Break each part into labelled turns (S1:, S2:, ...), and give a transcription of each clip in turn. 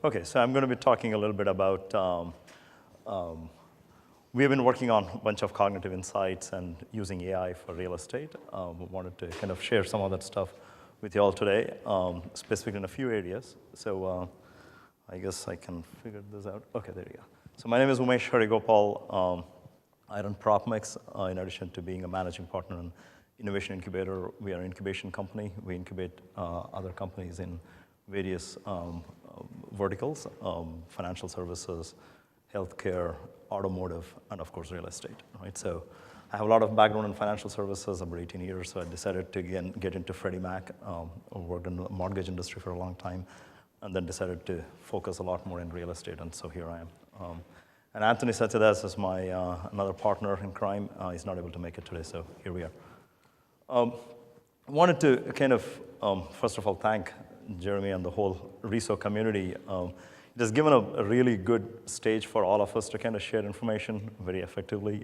S1: Okay, so I'm going to be talking a little bit about, we have been working on a bunch of cognitive insights and using AI for real estate. We wanted to kind of share some of that stuff with you all today, specifically in a few areas. So I guess I can figure this out. Okay, there you go. So my name is Umesh Harigopal. I run PropMix, in addition to being a managing partner in Innovation Incubator. We are an incubation company. We incubate other companies in various verticals, financial services, healthcare, automotive, and of course, real estate, right? So I have a lot of background in financial services, about 18 years, so I decided to get into Freddie Mac. I worked in the mortgage industry for a long time, and then decided to focus a lot more in real estate, and so here I am. And Anthony Satyadas is my another partner in crime. He's not able to make it today, so here we are. I wanted to kind of, first of all, thank Jeremy and the whole RESO community. It has given a really good stage for all of us to kind of share information very effectively.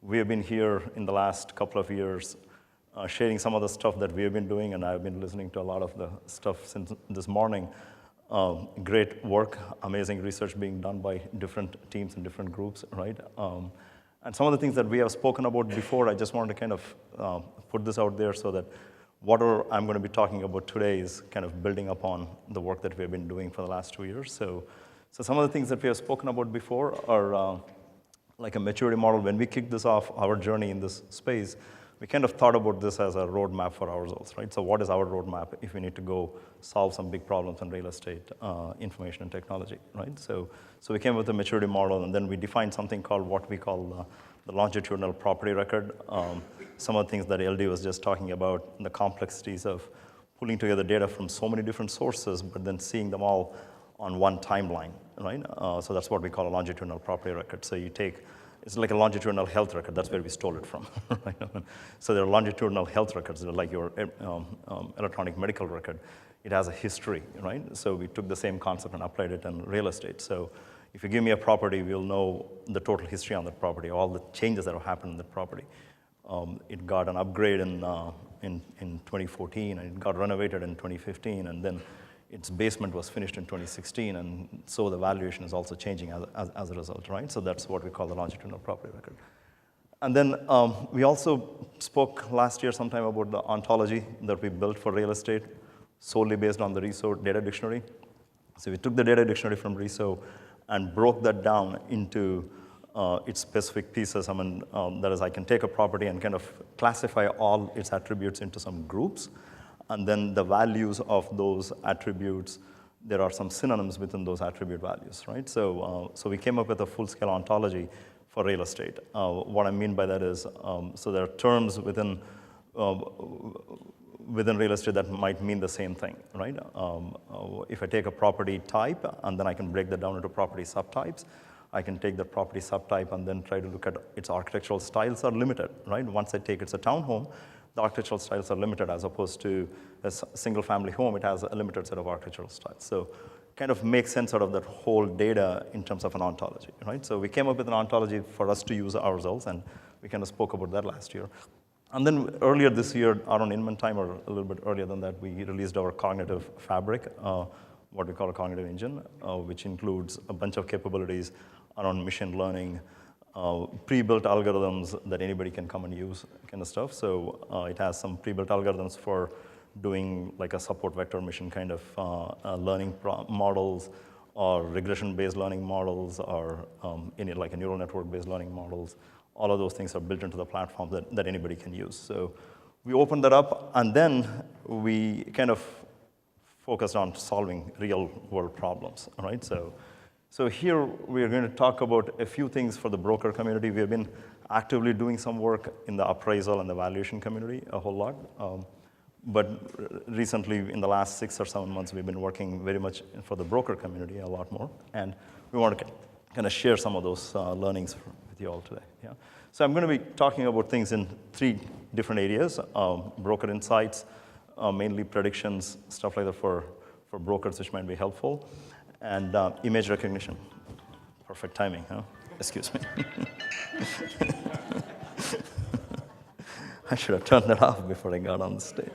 S1: We have been here in the last couple of years sharing some of the stuff that we have been doing, and I've been listening to a lot of the stuff since this morning. Great work, amazing research being done by different teams and different groups, right? And some of the things that we have spoken about before, I just wanted to kind of put this out there so that whatever I'm going to be talking about today is kind of building upon the work that we have been doing for the last 2 years. So some of the things that we have spoken about before are like a maturity model. When we kicked this off, our journey in this space, we kind of thought about this as a roadmap for ourselves, right? So what is our roadmap if we need to go solve some big problems in real estate, information and technology, right? So we came up with a maturity model, and then we defined something called what we call the longitudinal property record. Some of the things that LD was just talking about, the complexities of pulling together data from so many different sources, but then seeing them all on one timeline, right? So that's what we call a longitudinal property record. So you take, it's like a longitudinal health record. That's where we stole it from, right? So there are longitudinal health records. They're like your electronic medical record. It has a history, right? So we took the same concept and applied it in real estate. So if you give me a property, we'll know the total history on that property, all the changes that have happened in that property. It got an upgrade in 2014, and it got renovated in 2015, and then its basement was finished in 2016, and so the valuation is also changing as a result, right? So that's what we call the longitudinal property record. And then we also spoke last year sometime about the ontology that we built for real estate, solely based on the RESO data dictionary. So we took the data dictionary from RESO and broke that down into its specific pieces. I mean, that is, I can take a property and kind of classify all its attributes into some groups, and then the values of those attributes, there are some synonyms within those attribute values, right? So we came up with a full-scale ontology for real estate. What I mean by that is, so there are terms within real estate that might mean the same thing, right? If I take a property type, and then I can break that down into property subtypes, I can take the property subtype and then try to look at its architectural styles are limited, right? Once I take it's a townhome, the architectural styles are limited, as opposed to a single-family home. It has a limited set of architectural styles. So kind of makes sense out of that whole data in terms of an ontology, right? So we came up with an ontology for us to use ourselves, and we kind of spoke about that last year. And then earlier this year, around Inman time, or a little bit earlier than that, we released our cognitive fabric, what we call a cognitive engine, which includes a bunch of capabilities around machine learning, pre-built algorithms that anybody can come and use, kind of stuff. So it has some pre-built algorithms for doing like a support vector machine kind of learning models, or regression-based learning models, or like a neural network-based learning models. All of those things are built into the platform that anybody can use. So we opened that up, and then we kind of focused on solving real-world problems, right? So here we are going to talk about a few things for the broker community. We have been actively doing some work in the appraisal and the valuation community a whole lot. But recently, in the last 6 or 7 months, we've been working very much for the broker community a lot more. And we want to kind of share some of those learnings with you all today. Yeah. So I'm going to be talking about things in 3 different areas: broker insights, mainly predictions, stuff like that for brokers, which might be helpful, and image recognition. Perfect timing, huh? Excuse me. I should have turned that off before I got on the stage.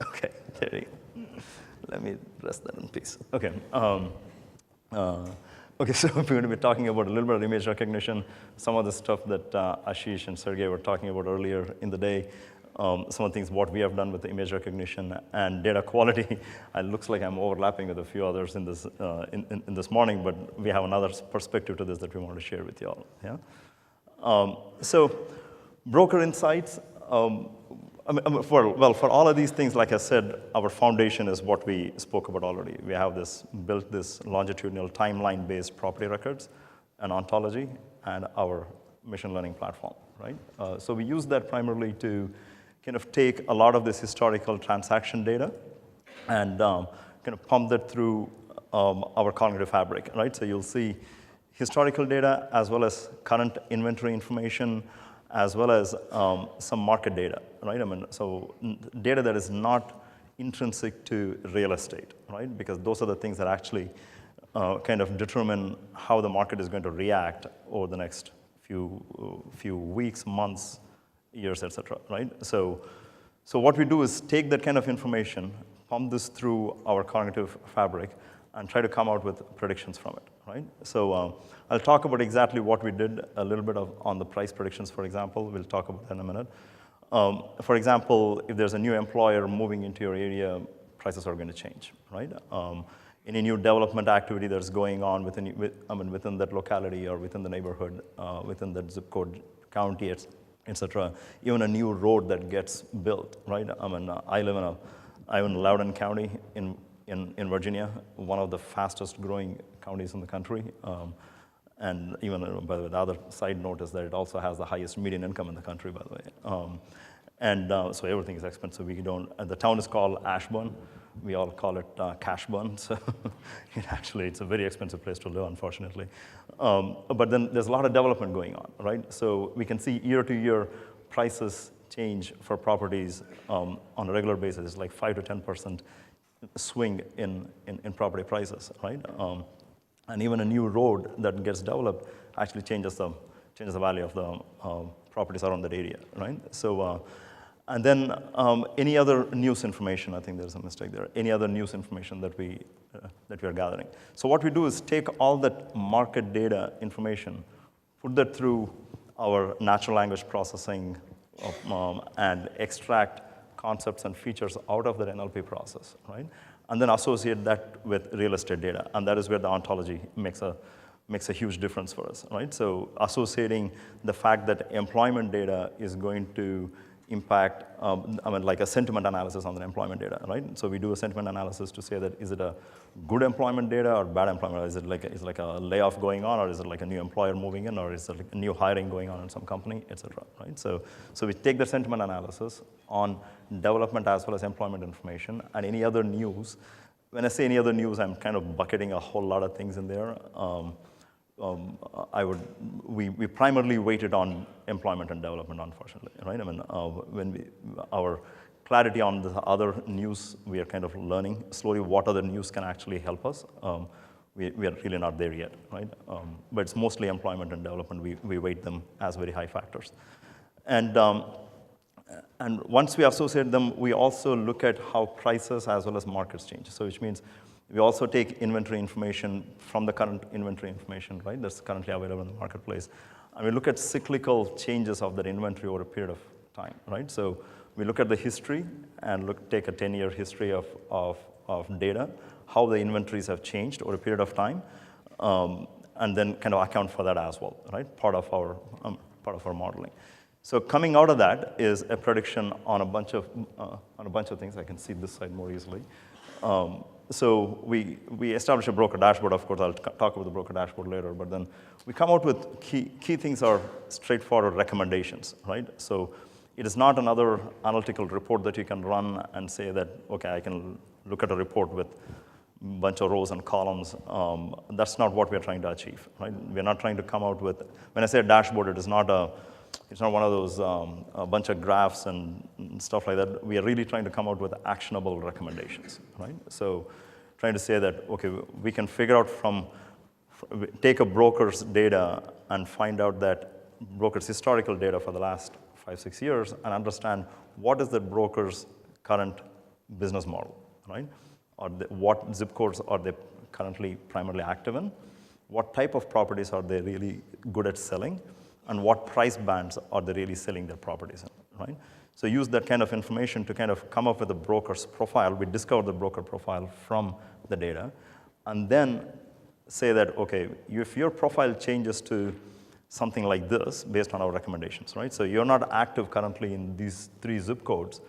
S1: Okay, there you go. Let me rest that in peace. Okay. Okay, so we're going to be talking about a little bit of image recognition, some of the stuff that Ashish and Sergey were talking about earlier in the day, some of the things what we have done with the image recognition and data quality. It looks like I'm overlapping with a few others in this, in this morning, but we have another perspective to this that we want to share with you all. Yeah? So broker insights, for all of these things, like I said, our foundation is what we spoke about already. We have built this longitudinal timeline-based property records, an ontology, and our machine learning platform, right? So we use that primarily to kind of take a lot of this historical transaction data and kind of pump that through our cognitive fabric, right? So you'll see historical data as well as current inventory information, as well as some market data, right? So data that is not intrinsic to real estate, right? Because those are the things that actually kind of determine how the market is going to react over the next few weeks, months, years, et cetera, right? So what we do is take that kind of information, pump this through our cognitive fabric, and try to come out with predictions from it, right? So I'll talk about exactly what we did a little bit on the price predictions, for example. We'll talk about that in a minute. For example, if there's a new employer moving into your area, prices are going to change, right? Any new development activity that's going on within that locality or within the neighborhood, within that zip code, county, et cetera. Even a new road that gets built, right? I live in Loudoun County in Virginia, one of the fastest growing counties in the country. And even, by the way, the other side note is that it also has the highest median income in the country, by the way. So everything is expensive. The town is called Ashburn. We all call it Cashburn. So it's a very expensive place to live, unfortunately. But then there's a lot of development going on, right? So we can see year to year prices change for properties on a regular basis. It's like 5 to 10% swing in property prices, right? And even a new road that gets developed actually changes the value of the properties around that area, right? So, and then any other news information, I think there's a mistake there, any other news information that we are gathering. So what we do is take all that market data information, put that through our natural language processing and extract concepts and features out of that NLP process, right? And then associate that with real estate data. And that is where the ontology makes a huge difference for us, right? So associating the fact that employment data is going to impact, like a sentiment analysis on the employment data, right? So we do a sentiment analysis to say that is it a good employment data or bad employment? Is it like a layoff going on, or is it like a new employer moving in, or is it like a new hiring going on in some company, et cetera, right? So we take the sentiment analysis on development as well as employment information and any other news. When I say any other news, I'm kind of bucketing a whole lot of things in there. We primarily weighted on employment and development, unfortunately, right? Our clarity on the other news, we are kind of learning slowly what other news can actually help us. We are really not there yet, right? But it's mostly employment and development. We weight them as very high factors. And once we associate them, we also look at how prices as well as markets change. So which means we also take inventory information from the current inventory information, right, that's currently available in the marketplace. And we look at cyclical changes of that inventory over a period of time, right? So we look at the history and take a 10-year history of data, how the inventories have changed over a period of time, and then kind of account for that as well, right? Part of our modeling. So coming out of that is a prediction on a bunch of things. I can see this side more easily. So we establish a broker dashboard. Of course, I'll talk about the broker dashboard later. But then we come out with key things are straightforward recommendations, right? So it is not another analytical report that you can run and say that, okay, I can look at a report with a bunch of rows and columns. That's not what we're trying to achieve, right? We're not trying to come out with, when I say a dashboard, it's not one of those a bunch of graphs and stuff like that. We are really trying to come out with actionable recommendations, right? So trying to say that, okay, we can figure out take a broker's data and find out that broker's historical data for the last 5-6 years and understand what is the broker's current business model, right? what zip codes are they currently primarily active in, what type of properties are they really good at selling, and what price bands are they really selling their properties in, right? So use that kind of information to kind of come up with a broker's profile. We discover the broker profile from the data, and then say that, okay, if your profile changes to something like this based on our recommendations, right? So you're not active currently in these 3 zip codes,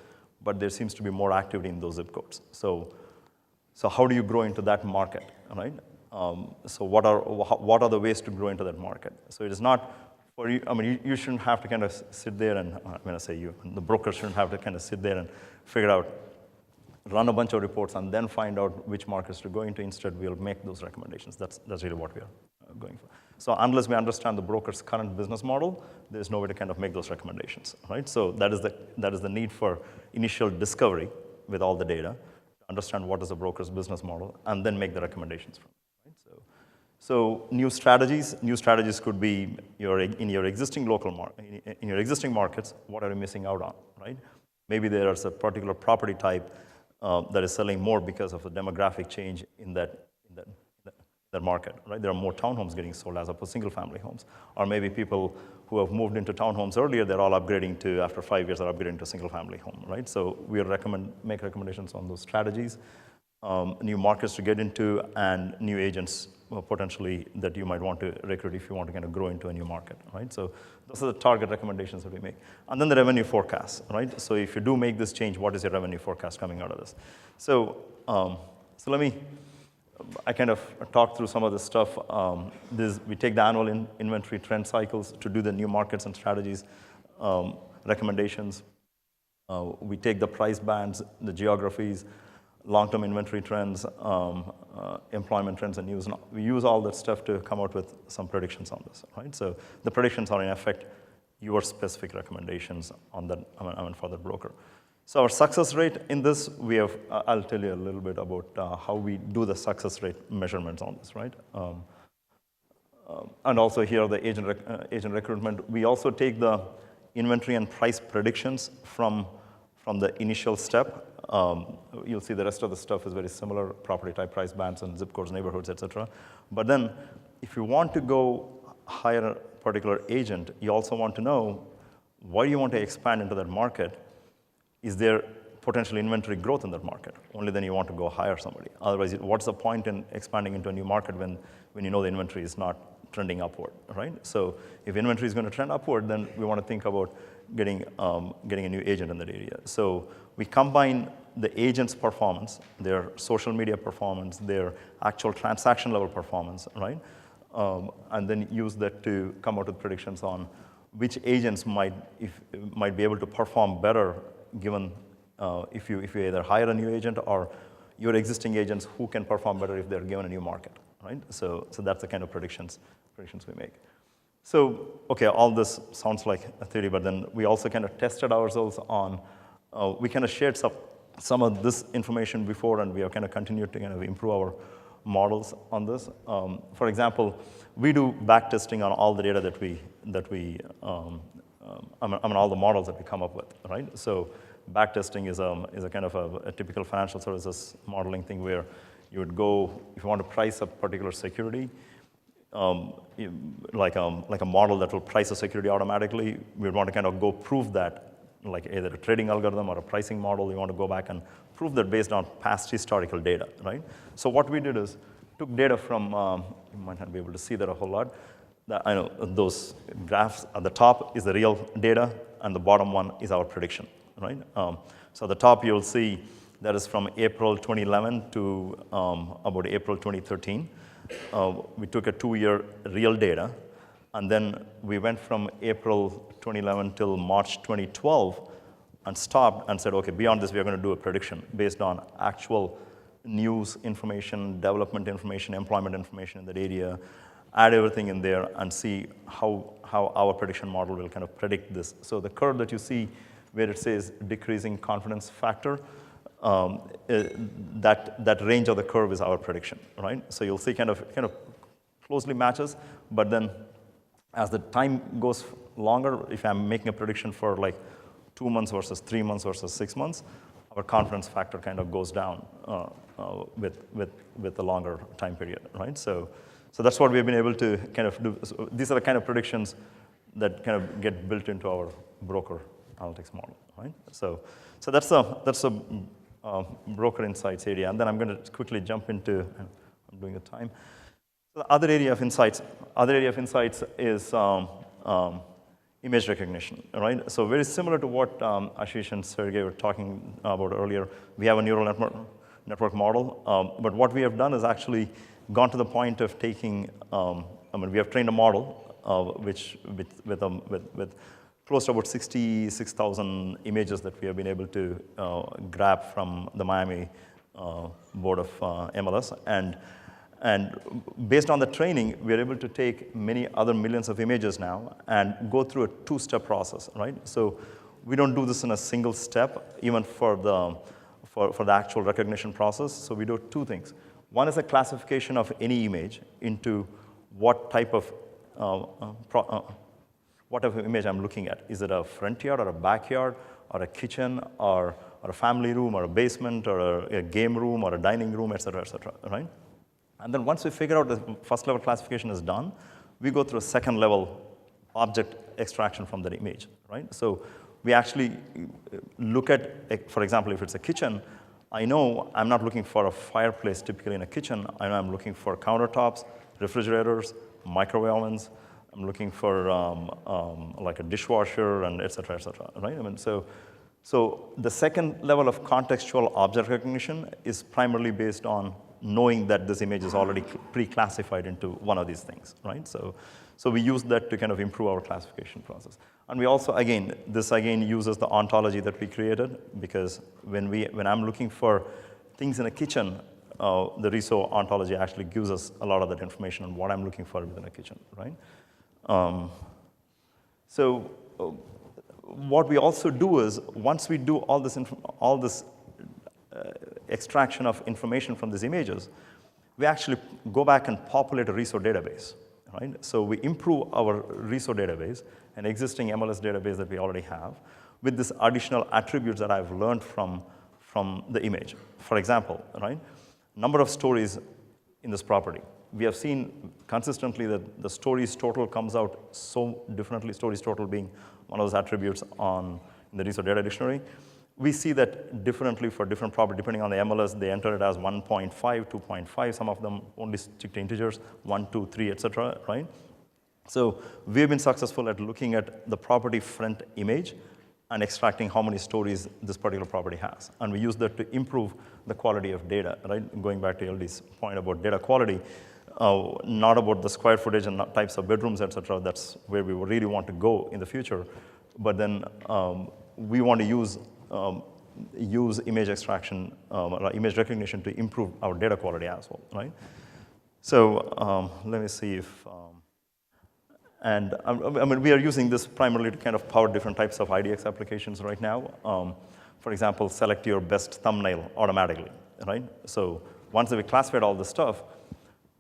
S1: but there seems to be more activity in those zip codes. So how do you grow into that market, right? So what are the ways to grow into that market? So it is not for you. I mean, you shouldn't have to kind of sit there and, when I say you, the broker shouldn't have to kind of sit there and figure out, run a bunch of reports, and then find out which markets to go into. Instead, we'll make those recommendations. That's really what we are going for. So unless we understand the broker's current business model, there's no way to kind of make those recommendations, right? So that is the need for initial discovery with all the data, to understand what is the broker's business model, and then make the recommendations from it, right? So new strategies could be in your existing in your existing markets, what are you missing out on, right? Maybe there is a particular property type that is selling more because of the demographic change in that market, right? There are more townhomes getting sold as opposed to single-family homes. Or maybe people who have moved into townhomes earlier, they're all upgrading to, after 5 years, they're upgrading to a single-family home, right? So we'll make recommendations on those strategies, new markets to get into, and new agents potentially that you might want to recruit if you want to kind of grow into a new market, right? So those are the target recommendations that we make. And then the revenue forecast, right? So if you do make this change, what is your revenue forecast coming out of this? So I kind of talked through some of this stuff. We take the annual inventory trend cycles to do the new markets and strategies recommendations. We take the price bands, the geographies, long-term inventory trends, employment trends, and news. We use all that stuff to come out with some predictions on this, right? So the predictions are, in effect, your specific recommendations on that, for the broker. So our success rate in this, I'll tell you a little bit about how we do the success rate measurements on this, right? And also here, the agent recruitment. We also take the inventory and price predictions from the initial step. You'll see the rest of the stuff is very similar, property type, price bands, and zip codes, neighborhoods, et cetera. But then if you want to go hire a particular agent, you also want to know why you want to expand into that market. Is there potential inventory growth in that market? Only then you want to go hire somebody. Otherwise, what's the point in expanding into a new market when you know the inventory is not trending upward, right? So if inventory is going to trend upward, then we want to think about getting a new agent in that area. So we combine the agent's performance, their social media performance, their actual transaction level performance, right? And then use that to come out with predictions on which agents might be able to perform better given if you either hire a new agent or your existing agents who can perform better if they're given a new market, right? So that's the kind of predictions we make. So, okay, all this sounds like a theory, but then we also kind of tested ourselves on, we kind of shared some of this information before, and we have kind of continued to kind of improve our models on this. For example, we do back testing on all the data all the models that we come up with, right? So back testing is a kind of a typical financial services modeling thing where you would go, if you want to price a particular security, like a model that will price a security automatically, we would want to kind of go prove that, like either a trading algorithm or a pricing model. You want to go back and prove that based on past historical data, right? So what we did is took data from, you might not be able to see that a whole lot. I know those graphs at the top is the real data, and the bottom one is our prediction, right? So at the top you'll see that is from April 2011 to about April 2013. We took a 2-year real data, and then we went from April 2011 till March 2012 and stopped and said, okay, beyond this, we are going to do a prediction based on actual news information, development information, employment information in that area, add everything in there and see how our prediction model will kind of predict this. So the curve that you see where it says decreasing confidence factor, that range of the curve is our prediction, right? So you'll see kind of closely matches, but then as the time goes longer, if I'm making a prediction for like 2 months versus 3 months versus 6 months, our confidence factor kind of goes down with a longer time period, right? So that's what we've been able to kind of do. So these are the kind of predictions that kind of get built into our broker analytics model, right? So that's a broker insights area, and then I'm going to quickly jump into. I'm doing the time. So the other area of insights is image recognition, right? So very similar to what Ashish and Sergey were talking about earlier. We have a neural network model, but what we have done is actually gone to the point of taking. We have trained a model which with close to about 66,000 images that we have been able to grab from the Miami board of MLS, and based on the training, we are able to take many other millions of images now and go through a two-step process, right? So we don't do this in a single step, even for the actual recognition process. So we do two things. One is a classification of any image into what type of image I'm looking at. Is it a front yard or a backyard or a kitchen or a family room or a basement or a game room or a dining room, et cetera, right? And then once we figure out the first level classification is done, we go through a second level object extraction from that image, right? So we actually look at, for example, if it's a kitchen, I know I'm not looking for a fireplace typically in a kitchen. I know I'm looking for countertops, refrigerators, microwave ovens. I'm looking for like a dishwasher and et cetera, right? I mean, so the second level of contextual object recognition is primarily based on knowing that this image is already pre-classified into one of these things, right? So we use that to kind of improve our classification process. And we also, this uses the ontology that we created, because when I'm looking for things in a kitchen, the RESO ontology actually gives us a lot of that information on what I'm looking for within a kitchen, right? What we also do is, once we do all this extraction of information from these images, we actually go back and populate a RESO database, right? So we improve our RESO database, an existing MLS database that we already have, with this additional attributes that I've learned from the image. For example, right, number of stories in this property. We have seen consistently that the stories total comes out so differently, stories total being one of those attributes in the RESO data dictionary. We see that differently for different properties. Depending on the MLS, they enter it as 1.5, 2.5. Some of them only stick to integers, 1, 2, 3, et cetera, right? So we've been successful at looking at the property front image and extracting how many stories this particular property has. And we use that to improve the quality of data, right? Going back to LD's point about data quality, not about the square footage and types of bedrooms, et cetera. That's where we really want to go in the future. But then we want to use image extraction, image recognition to improve our data quality as well, right? So let me see if, we are using this primarily to kind of power different types of IDX applications right now. For example, select your best thumbnail automatically, right? So once we classified all this stuff,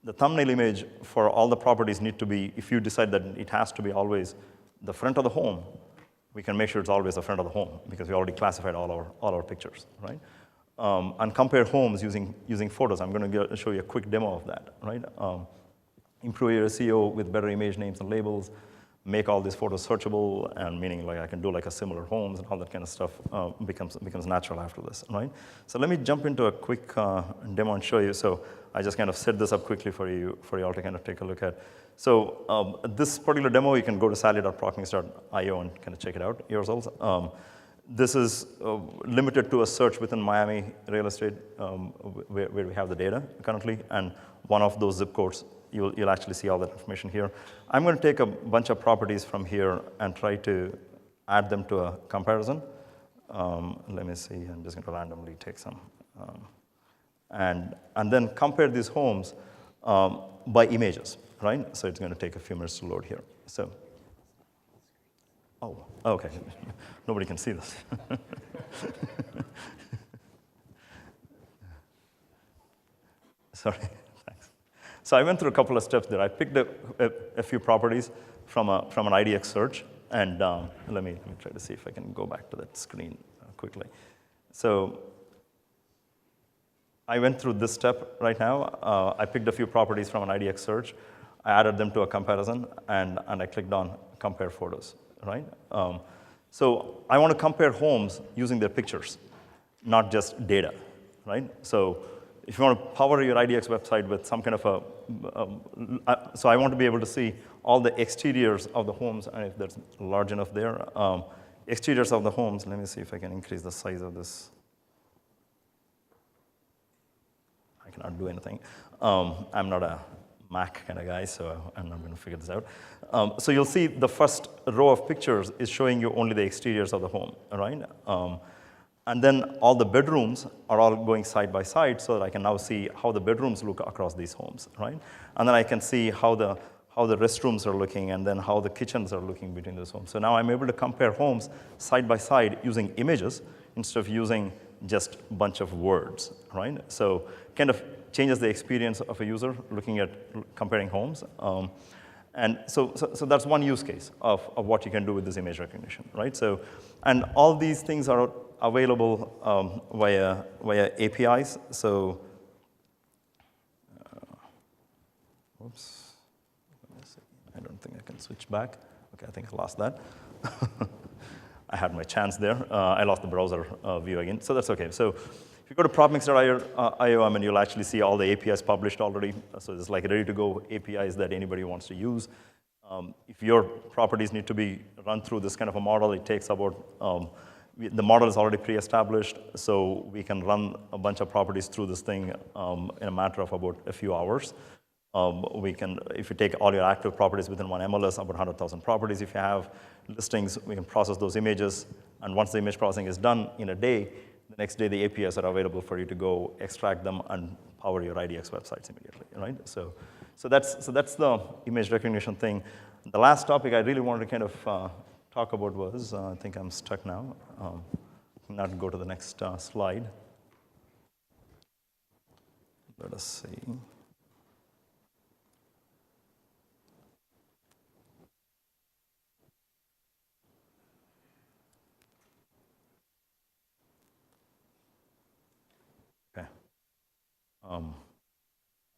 S1: the thumbnail image for all the properties need to be, if you decide that it has to be always the front of the home, we can make sure it's always the front of the home, because we already classified all our pictures, right? And compare homes using photos. I'm going to show you a quick demo of that, right? Improve your SEO with better image names and labels, make all these photos searchable, and meaning like I can do like a similar homes and all that kind of stuff becomes natural after this, right? So let me jump into a quick demo and show you. So I just kind of set this up quickly for you all to kind of take a look at. So this particular demo, you can go to sally.procmix.io and kind of check it out yourselves. This is limited to a search within Miami real estate, where we have the data currently, and one of those zip codes, you'll actually see all that information here. I'm going to take a bunch of properties from here and try to add them to a comparison. Let me see, I'm just going to randomly take some. And then compare these homes by images, right? So it's going to take a few minutes to load here. So, oh, okay. Nobody can see this. Sorry, thanks. So I went through a couple of steps there. I picked a few properties from an IDX search, and let me try to see if I can go back to that screen quickly. So I went through this step right now. I picked a few properties from an IDX search. I added them to a comparison, and I clicked on compare photos, right? So I want to compare homes using their pictures, not just data, right? So if you want to power your IDX website with some kind of so I want to be able to see all the exteriors of the homes, and if that's large enough there, exteriors of the homes. Let me see if I can increase the size of this. I cannot do anything. I'm not a Mac kind of guy, so I'm not going to figure this out. So you'll see the first row of pictures is showing you only the exteriors of the home, all right? And then all the bedrooms are all going side by side, so that I can now see how the bedrooms look across these homes, right? And then I can see how the restrooms are looking, and then how the kitchens are looking between those homes. So now I'm able to compare homes side by side using images instead of using just a bunch of words, right? So kind of changes the experience of a user looking at comparing homes. And so that's one use case of what you can do with this image recognition, right? So, and all these things are available via APIs. So, oops, let me see. I don't think I can switch back. Okay, I think I lost that. I had my chance there. I lost the browser view again, so that's okay. So if you go to propmix.io, you'll actually see all the APIs published already. So there's like ready-to-go APIs that anybody wants to use. If your properties need to be run through this kind of a model, it takes about, the model is already pre-established, so we can run a bunch of properties through this thing in a matter of about a few hours. We can, if you take all your active properties within one MLS, about 100,000 properties, if you have listings, we can process those images. And once the image processing is done in a day, the next day the APIs are available for you to go extract them and power your IDX websites immediately, right? So that's the image recognition thing. The last topic I really wanted to kind of talk about was, I think I'm stuck now. Not go to the next slide. Let us see. Okay.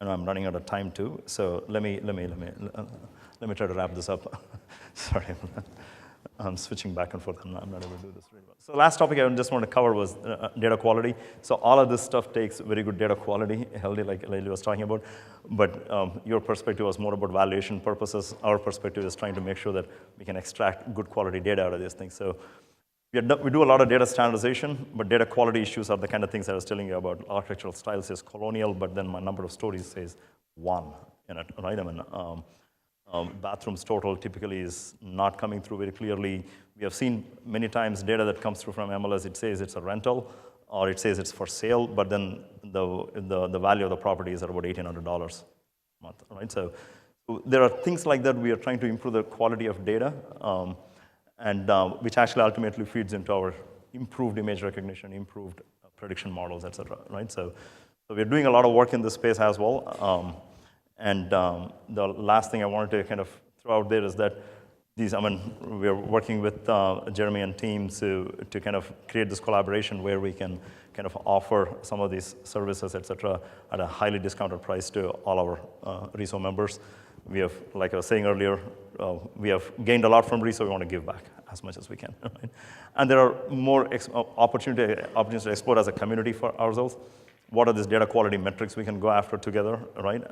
S1: And I'm running out of time too, so let me try to wrap this up. Sorry, I'm switching back and forth. I'm not able to do this really well. So last topic I just want to cover was data quality. So all of this stuff takes very good data quality, healthy, like Lily was talking about. But your perspective was more about valuation purposes. Our perspective is trying to make sure that we can extract good quality data out of these things. So we do a lot of data standardization, but data quality issues are the kind of things I was telling you about. Architectural style says colonial, but then my number of stories says 1 in it, right? Bathrooms total typically is not coming through very clearly. We have seen many times data that comes through from MLS, it says it's a rental, or it says it's for sale, but then the value of the property is at about $1,800 a month, right? So there are things like that. We are trying to improve the quality of data, and which actually ultimately feeds into our improved image recognition, improved prediction models, et cetera, right? So we're doing a lot of work in this space as well. And the last thing I wanted to kind of throw out there is that we're working with Jeremy and team to kind of create this collaboration where we can kind of offer some of these services, et cetera, at a highly discounted price to all our RESO members. We have, like I was saying earlier, we have gained a lot from RESO. We want to give back as much as we can. Right? And there are more opportunities to explore as a community for ourselves. What are these data quality metrics we can go after together, right?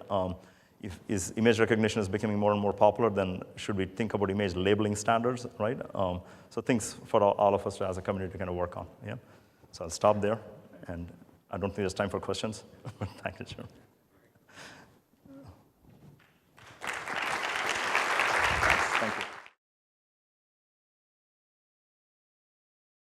S1: If image recognition is becoming more and more popular, then should we think about image labeling standards, right? So things for all of us as a community to kind of work on, yeah? So I'll stop there, and I don't think there's time for questions. Thank you, Chair.